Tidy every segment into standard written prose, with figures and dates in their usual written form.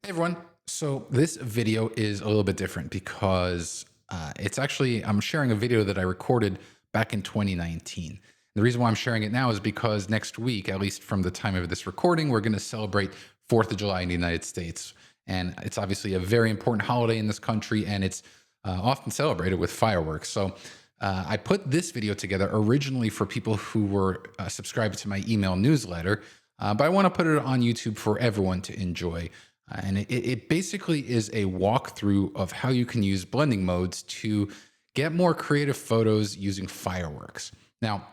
Hey everyone. So this video is a little bit different because I'm sharing a video that I recorded back in 2019. The reason why I'm sharing it now is because next week, at least from the time of this recording, we're going to celebrate 4th of July in the United States. And it's obviously a very important holiday in this country, and it's often celebrated with fireworks. So I put this video together originally for people who were subscribed to my email newsletter, but I want to put it on YouTube for everyone to enjoy. And it basically is a walkthrough of how you can use blending modes to get more creative photos using fireworks. Now,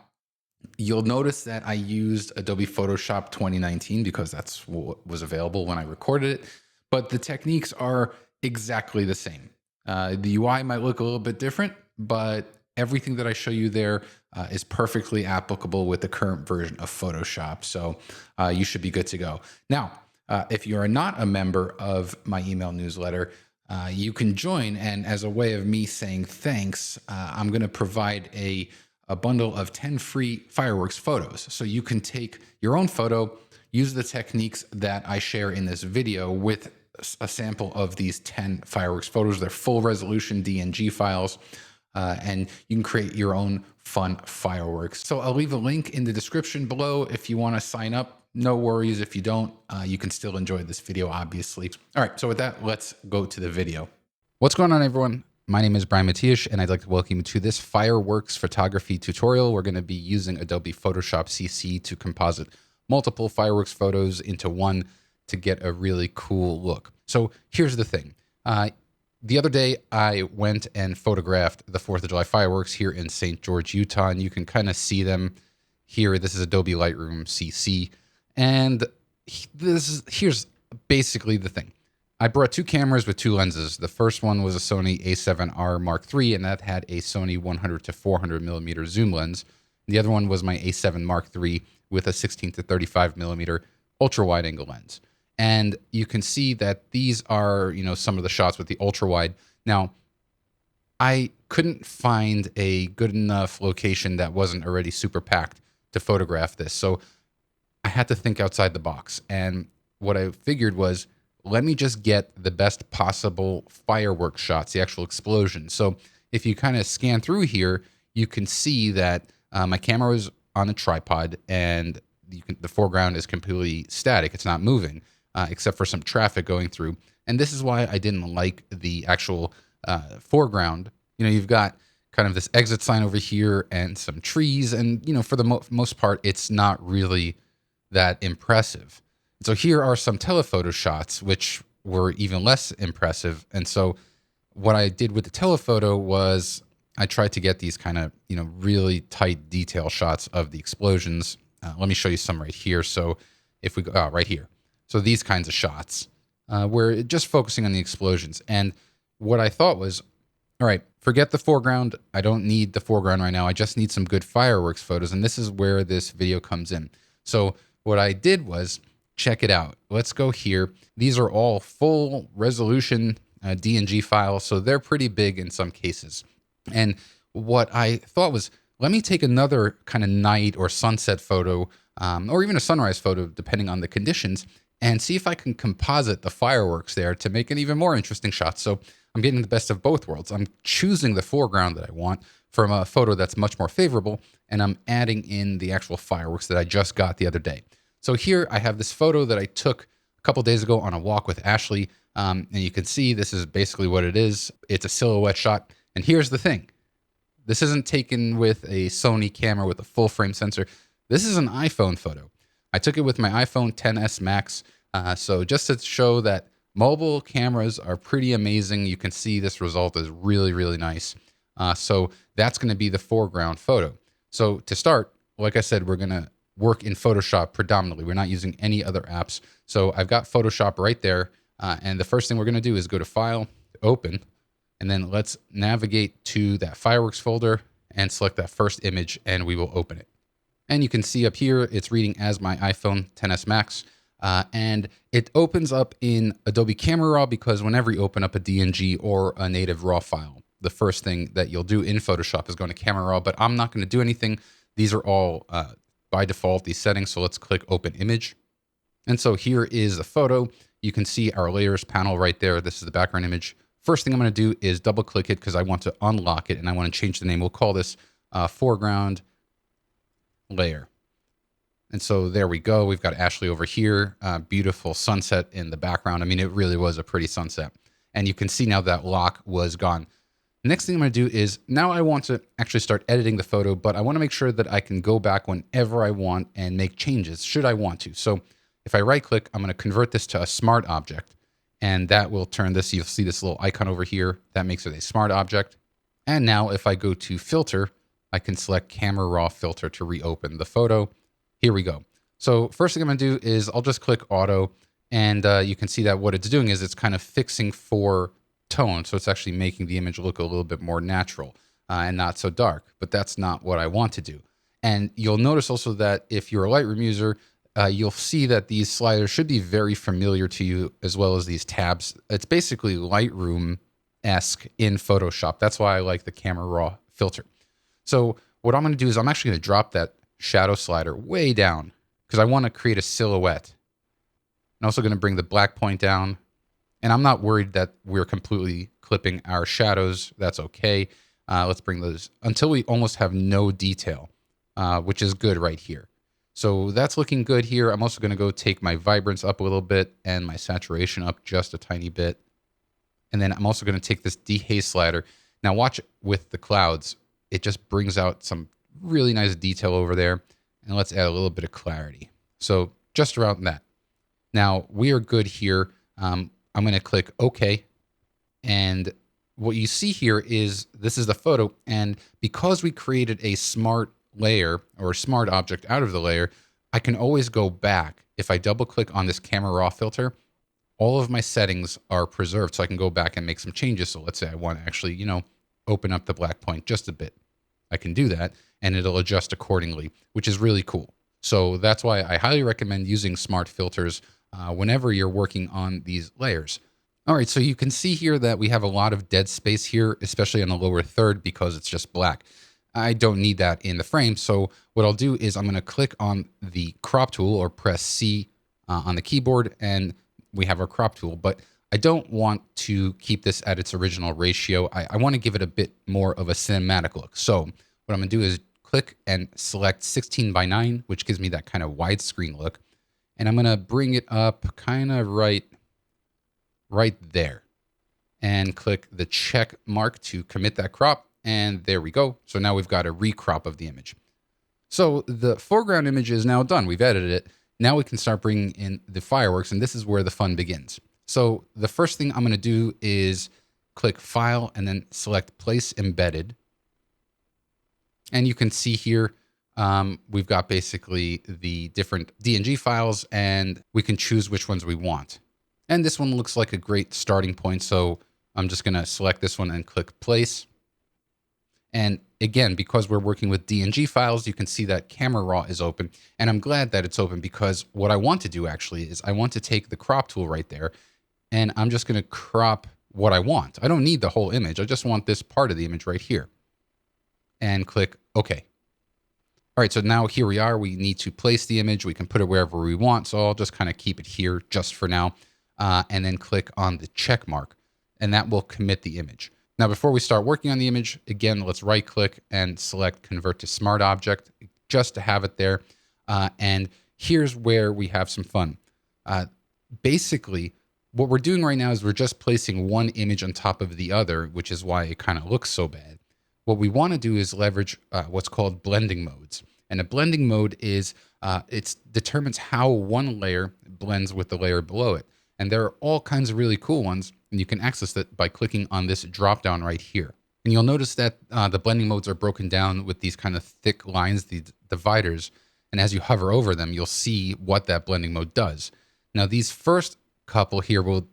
you'll notice that I used Adobe Photoshop 2019 because that's what was available when I recorded it, but the techniques are exactly the same. The UI might look a little bit different, but everything that I show you there is perfectly applicable with the current version of Photoshop. So you should be good to go. Now, if you are not a member of my email newsletter, you can join. And as a way of me saying thanks, I'm going to provide a bundle of 10 free fireworks photos. So you can take your own photo, use the techniques that I share in this video with a sample of these 10 fireworks photos. They're full resolution DNG files. And you can create your own fun fireworks. So I'll leave a link in the description below if you want to sign up. No worries if you don't. You can still enjoy this video, obviously. All right, so with that, let's go to the video. What's going on, everyone? My name is Brian Matiash, and I'd like to welcome you to this fireworks photography tutorial. We're going to be using Adobe Photoshop CC to composite multiple fireworks photos into one to get a really cool look. So here's the thing. The other day, I went and photographed the 4th of July fireworks here in St. George, Utah, and you can kind of see them here. This is Adobe Lightroom CC. And here's basically the thing. I brought two cameras with two lenses. The first one was a Sony a7R Mark III, and that had a Sony 100 to 400 millimeter zoom lens. The other one was my a7 Mark III with a 16 to 35 millimeter ultra wide angle lens. And you can see that these are, some of the shots with the ultra wide. Now, I couldn't find a good enough location that wasn't already super packed to photograph this. So I had to think outside the box. And what I figured was, let me just get the best possible fireworks shots, the actual explosion. So if you kind of scan through here, you can see that my camera is on a tripod and the foreground is completely static. It's not moving, except for some traffic going through. And this is why I didn't like the actual foreground. You've got kind of this exit sign over here and some trees. And, for the most part, it's not really that impressive. So here are some telephoto shots, which were even less impressive. And so what I did with the telephoto was I tried to get these kind of, really tight detail shots of the explosions. Let me show you some right here. So if we go right here. So these kinds of shots where just focusing on the explosions. And what I thought was, all right, forget the foreground. I don't need the foreground right now. I just need some good fireworks photos. And this is where this video comes in. So what I did was, check it out. Let's go here. These are all full resolution DNG files, so they're pretty big in some cases. And what I thought was, let me take another kind of night or sunset photo, or even a sunrise photo, depending on the conditions, and see if I can composite the fireworks there to make an even more interesting shot. So I'm getting the best of both worlds. I'm choosing the foreground that I want from a photo that's much more favorable, and I'm adding in the actual fireworks that I just got the other day. So here I have this photo that I took a couple days ago on a walk with Ashley. And you can see this is basically what it is. It's a silhouette shot. And here's the thing. This isn't taken with a Sony camera with a full frame sensor. This is an iPhone photo. I took it with my iPhone XS Max. So just to show that mobile cameras are pretty amazing, you can see this result is really, really nice. So that's going to be the foreground photo. So to start, like I said, we're going to work in Photoshop predominantly. We're not using any other apps. So I've got Photoshop right there. And the first thing we're going to do is go to File, Open, and then let's navigate to that fireworks folder and select that first image, and we will open it. And you can see up here, it's reading as my iPhone XS Max. And it opens up in Adobe Camera Raw because whenever you open up a DNG or a native RAW file, the first thing that you'll do in Photoshop is go into Camera Raw, but I'm not going to do anything. These are all by default, these settings. So let's click Open Image. And so here is the photo. You can see our layers panel right there. This is the background image. First thing I'm going to do is double click it because I want to unlock it and I want to change the name. We'll call this foreground layer. And so there we go. We've got Ashley over here. Beautiful sunset in the background. I mean, it really was a pretty sunset. And you can see now that lock was gone. Next thing I'm going to do is now I want to actually start editing the photo, but I want to make sure that I can go back whenever I want and make changes should I want to. So if I right click, I'm going to convert this to a smart object, and that will turn this. You'll see this little icon over here that makes it a smart object. And now if I go to filter, I can select camera raw filter to reopen the photo. Here we go. So first thing I'm going to do is I'll just click auto, and you can see that what it's doing is it's kind of fixing for tone. So it's actually making the image look a little bit more natural and not so dark, but that's not what I want to do. And you'll notice also that if you're a Lightroom user, you'll see that these sliders should be very familiar to you, as well as these tabs. It's basically Lightroom-esque in Photoshop. That's why I like the camera raw filter. So what I'm going to do is I'm actually going to drop that shadow slider way down because I want to create a silhouette. I'm also going to bring the black point down. And I'm not worried that we're completely clipping our shadows. That's okay. Let's bring those until we almost have no detail, which is good right here. So that's looking good here. I'm also going to go take my vibrance up a little bit and my saturation up just a tiny bit. And then I'm also going to take this dehaze slider. Now watch with the clouds. It just brings out some really nice detail over there. And let's add a little bit of clarity. So just around that. Now we are good here. I'm going to click OK. And what you see here is this is the photo. And because we created a smart layer or a smart object out of the layer, I can always go back. If I double click on this camera raw filter, all of my settings are preserved. So I can go back and make some changes. So let's say I want to actually, open up the black point just a bit. I can do that and it'll adjust accordingly, which is really cool. So that's why I highly recommend using smart filters whenever you're working on these layers. All right, so you can see here that we have a lot of dead space here, especially on the lower third because it's just black. I don't need that in the frame. So what I'll do is I'm going to click on the crop tool or press C on the keyboard and we have our crop tool, but I don't want to keep this at its original ratio. I want to give it a bit more of a cinematic look. So what I'm going to do is click and select 16:9, which gives me that kind of widescreen look. And I'm going to bring it up kind of right there and click the check mark to commit that crop. And there we go. So now we've got a recrop of the image. So the foreground image is now done. We've edited it. Now we can start bringing in the fireworks, and this is where the fun begins. So the first thing I'm going to do is click File and then select Place Embedded. And you can see here, we've got basically the different DNG files, and we can choose which ones we want. And this one looks like a great starting point. So I'm just going to select this one and click Place. And again, because we're working with DNG files, you can see that camera raw is open. And I'm glad that it's open because what I want to do actually is I want to take the crop tool right there and I'm just going to crop what I want. I don't need the whole image. I just want this part of the image right here. And click OK. All right, so now here we are. We need to place the image. We can put it wherever we want. So I'll just kind of keep it here just for now. And then click on the check mark. And that will commit the image. Now, before we start working on the image, again, let's right click and select Convert to Smart Object just to have it there. And here's where we have some fun. Basically, what we're doing right now is we're just placing one image on top of the other, which is why it kind of looks so bad. What we want to do is leverage what's called blending modes. And a blending mode is, it determines how one layer blends with the layer below it. And there are all kinds of really cool ones. And you can access that by clicking on this drop down right here. And you'll notice that the blending modes are broken down with these kind of thick lines, the dividers. And as you hover over them, you'll see what that blending mode does. Now, these first couple here will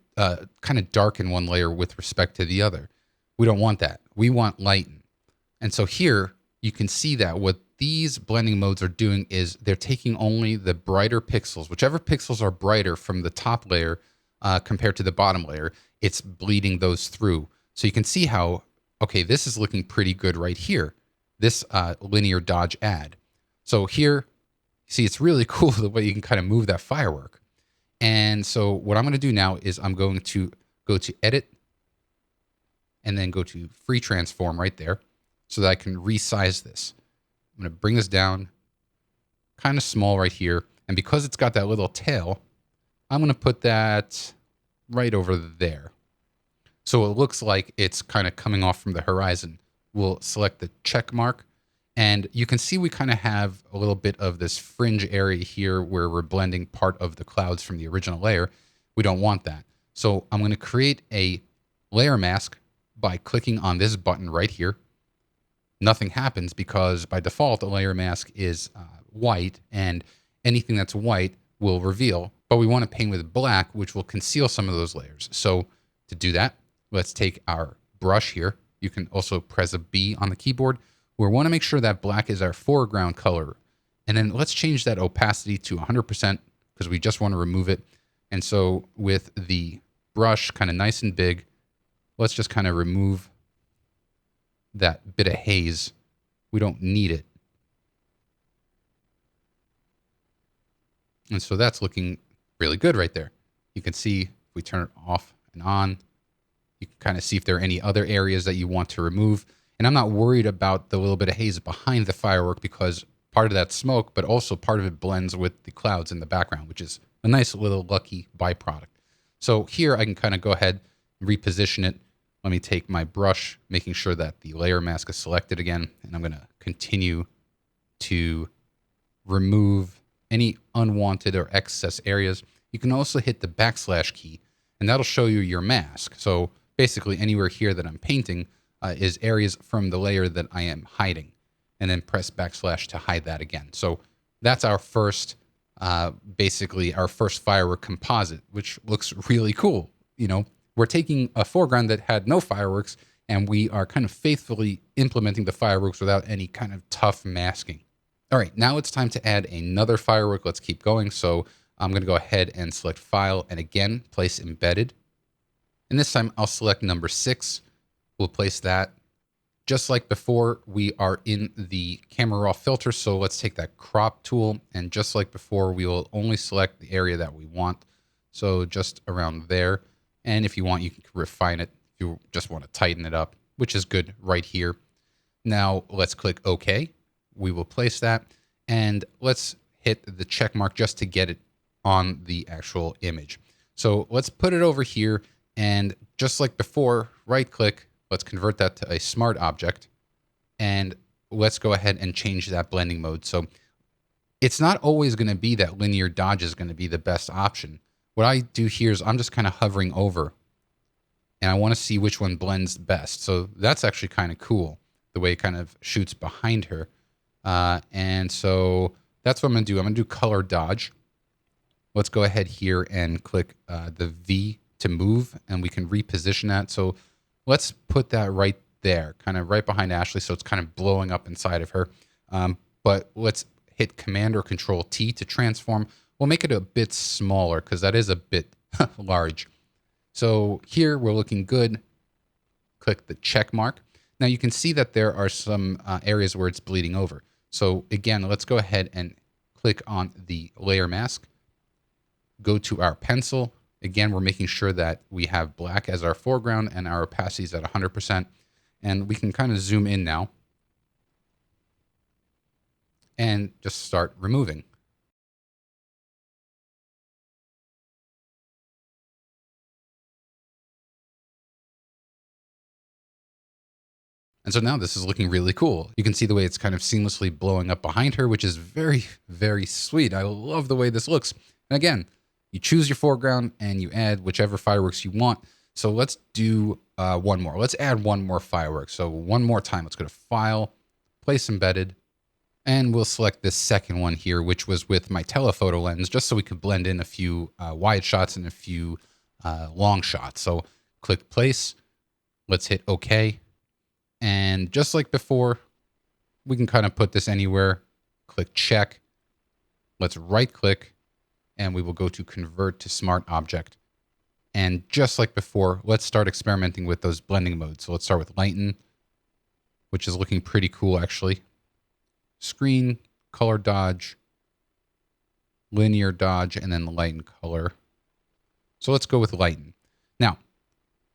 kind of darken one layer with respect to the other. We don't want that. We want lighten. And so here you can see that what these blending modes are doing is they're taking only the brighter pixels, whichever pixels are brighter from the top layer compared to the bottom layer, it's bleeding those through. So you can see how, okay, this is looking pretty good right here, this linear dodge add. So here, see, it's really cool the way you can kind of move that firework. And so what I'm going to do now is I'm going to go to edit and then go to free transform right there so that I can resize this. I'm going to bring this down kind of small right here. And because it's got that little tail, I'm going to put that right over there. So it looks like it's kind of coming off from the horizon. We'll select the check mark. And you can see we kind of have a little bit of this fringe area here where we're blending part of the clouds from the original layer. We don't want that. So I'm going to create a layer mask by clicking on this button right here. Nothing happens because by default, a layer mask is white, and anything that's white will reveal. But we want to paint with black, which will conceal some of those layers. So to do that, let's take our brush here. You can also press a B on the keyboard. We want to make sure that black is our foreground color. And then let's change that opacity to 100% because we just want to remove it. And so with the brush kind of nice and big, let's just kind of remove that bit of haze. We don't need it. And so that's looking really good right there. You can see if we turn it off and on, you can kind of see if there are any other areas that you want to remove. And I'm not worried about the little bit of haze behind the firework because part of that smoke, but also part of it blends with the clouds in the background, which is a nice little lucky byproduct. So here I can kind of go ahead and reposition it. Let me take my brush, making sure that the layer mask is selected again. And I'm going to continue to remove any unwanted or excess areas. You can also hit the backslash key and that'll show you your mask. So basically anywhere here that I'm painting is areas from the layer that I am hiding, and then press backslash to hide that again. So that's our first, basically our first firework composite, which looks really cool. You know, we're taking a foreground that had no fireworks and we are kind of faithfully implementing the fireworks without any kind of tough masking. All right, now it's time to add another firework. Let's keep going. So I'm going to go ahead and select File and again, place Embedded. And this time I'll select number 6. We'll place that. Just like before, we are in the camera raw filter. So let's take that crop tool. And just like before, we will only select the area that we want. So just around there. And if you want, you can refine it if you just want to tighten it up, which is good right here. Now let's click OK. We will place that. And let's hit the check mark just to get it on the actual image. So let's put it over here. And just like before, right click. Let's convert that to a smart object. And let's go ahead and change that blending mode. So it's not always going to be that linear dodge is going to be the best option. What I do here is I'm just kind of hovering over and I want to see which one blends best. So that's actually kind of cool, the way it kind of shoots behind her. And so that's what I'm going to do. I'm going to do color dodge. Let's go ahead here and click the V to move, and we can reposition that. So let's put that right there, kind of right behind Ashley. So it's kind of blowing up inside of her. But let's hit Command or Control T to transform. We'll make it a bit smaller because that is a bit large. So here we're looking good. Click the check mark. Now you can see that there are some areas where it's bleeding over. So again, let's go ahead and click on the layer mask. Go to our pencil. Again, we're making sure that we have black as our foreground and our opacity is at 100%. And we can kind of zoom in now and just start removing. And so now this is looking really cool. You can see the way it's kind of seamlessly blowing up behind her, which is very, very sweet. I love the way this looks. And again, you choose your foreground and you add whichever fireworks you want. So let's do one more. Let's add one more firework. So one more time, let's go to File, Place Embedded, and we'll select this second one here, which was with my telephoto lens, just so we could blend in a few wide shots and a few long shots. So click Place, let's hit OK. And just like before, we can kind of put this anywhere. Click Check. Let's right click and we will go to Convert to Smart Object. And just like before, let's start experimenting with those blending modes. So let's start with Lighten, which is looking pretty cool actually. Screen, Color Dodge, Linear Dodge, and then Lighten Color. So let's go with lighten. Now,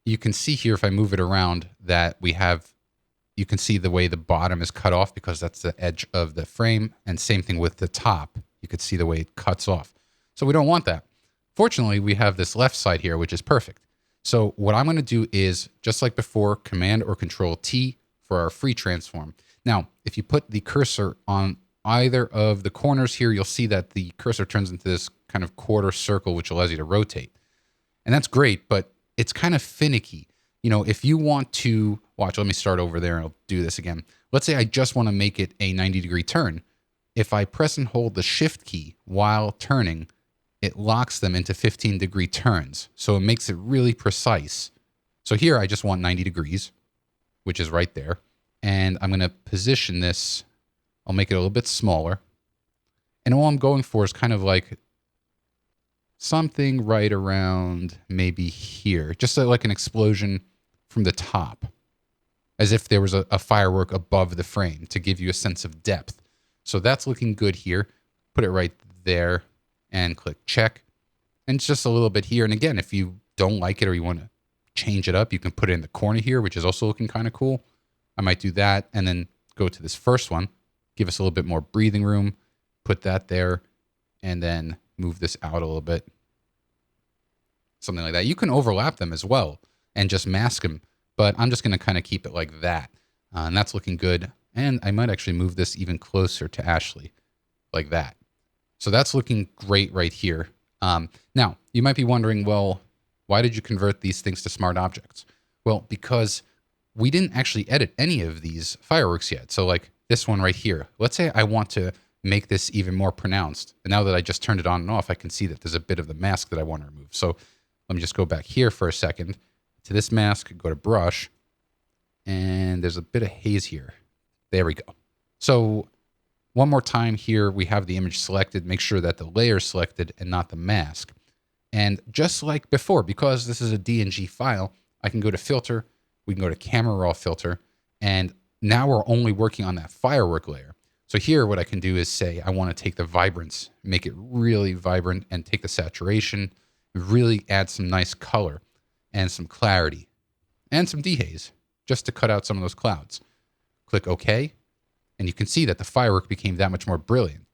you can see here, if I move it around, that you can see the way the bottom is cut off because that's the edge of the frame. And same thing with the top. You could see the way it cuts off. So we don't want that. Fortunately, we have this left side here, which is perfect. So what I'm going to do is, just like before, Command or Control T for our free transform. Now, if you put the cursor on either of the corners here, you'll see that the cursor turns into this kind of quarter circle, which allows you to rotate. And that's great, but it's kind of finicky. You know, if you want to watch, let me start over there and I'll do this again. Let's say I just want to make it a 90-degree turn. If I press and hold the Shift key while turning, it locks them into 15-degree turns. So it makes it really precise. So here I just want 90 degrees, which is right there. And I'm going to position this. I'll make it a little bit smaller. And all I'm going for is kind of like something right around maybe here, just like an explosion from the top, as if there was a firework above the frame to give you a sense of depth. So that's looking good here. Put it right there and click check. And it's just a little bit here. And again, if you don't like it or you want to change it up, you can put it in the corner here, which is also looking kind of cool. I might do that and then go to this first one, give us a little bit more breathing room, put that there, and then move this out a little bit. Something like that. You can overlap them as well and just mask them, but I'm just going to kind of keep it like that. And that's looking good. And I might actually move this even closer to Ashley like that. So that's looking great right here. Now, you might be wondering, well, why did you convert these things to smart objects? Well, because we didn't actually edit any of these fireworks yet. So like this one right here, let's say I want to make this even more pronounced. And now that I just turned it on and off, I can see that there's a bit of the mask that I want to remove. So let me just go back here for a second to this mask, go to brush, and there's a bit of haze here. There we go. So one more time here, we have the image selected. Make sure that the layer is selected and not the mask. And just like before, because this is a DNG file, I can go to filter, we can go to camera raw filter, and now we're only working on that firework layer. So here what I can do is say I want to take the vibrance, make it really vibrant, and take the saturation, really add some nice color and some clarity and some dehaze just to cut out some of those clouds. Click OK, and you can see that the firework became that much more brilliant.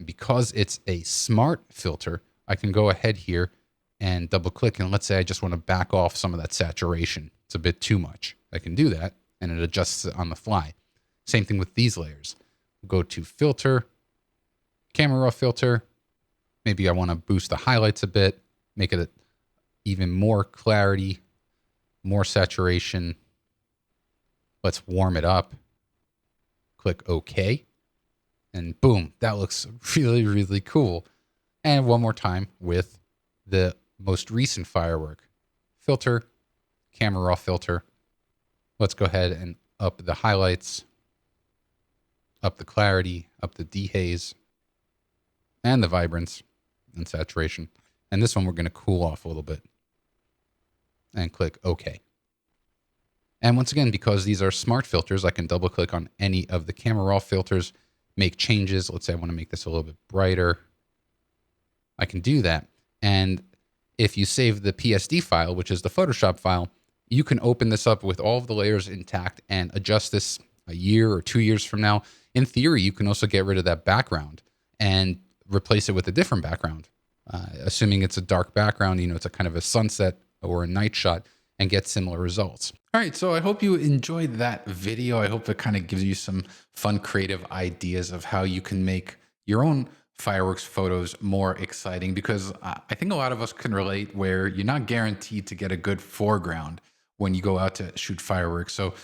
Because it's a smart filter, I can go ahead here and double click, and let's say I just want to back off some of that saturation. It's a bit too much. I can do that, and it adjusts it on the fly. Same thing with these layers. Go to filter, camera raw filter. Maybe I want to boost the highlights a bit, make it even more clarity, more saturation. Let's warm it up. Click OK. And boom, that looks really, really cool. And one more time with the most recent firework. Filter, camera raw filter. Let's go ahead and up the highlights, up the clarity, up the dehaze, and the vibrance and saturation. And this one we're going to cool off a little bit. And click OK. And once again, because these are smart filters, I can double click on any of the camera raw filters, make changes. Let's say I want to make this a little bit brighter. I can do that. And if you save the PSD file, which is the Photoshop file, you can open this up with all of the layers intact and adjust this a year or 2 years from now. In theory, you can also get rid of that background and replace it with a different background. Assuming it's a dark background, you know, it's a kind of a sunset or a night shot, and get similar results. All right, so I hope you enjoyed that video. I hope it kind of gives you some fun, creative ideas of how you can make your own fireworks photos more exciting, because I think a lot of us can relate where you're not guaranteed to get a good foreground when you go out to shoot fireworks. So,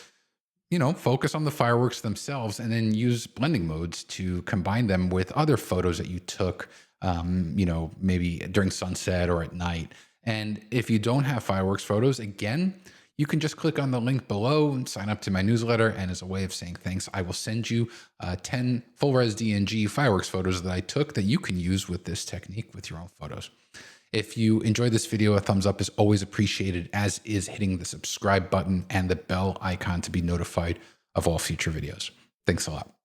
you know, focus on the fireworks themselves and then use blending modes to combine them with other photos that you took, you know, maybe during sunset or at night. And if you don't have fireworks photos, again, you can just click on the link below and sign up to my newsletter. And as a way of saying thanks, I will send you 10 full res DNG fireworks photos that I took that you can use with this technique with your own photos. If you enjoyed this video, a thumbs up is always appreciated, as is hitting the subscribe button and the bell icon to be notified of all future videos. Thanks a lot.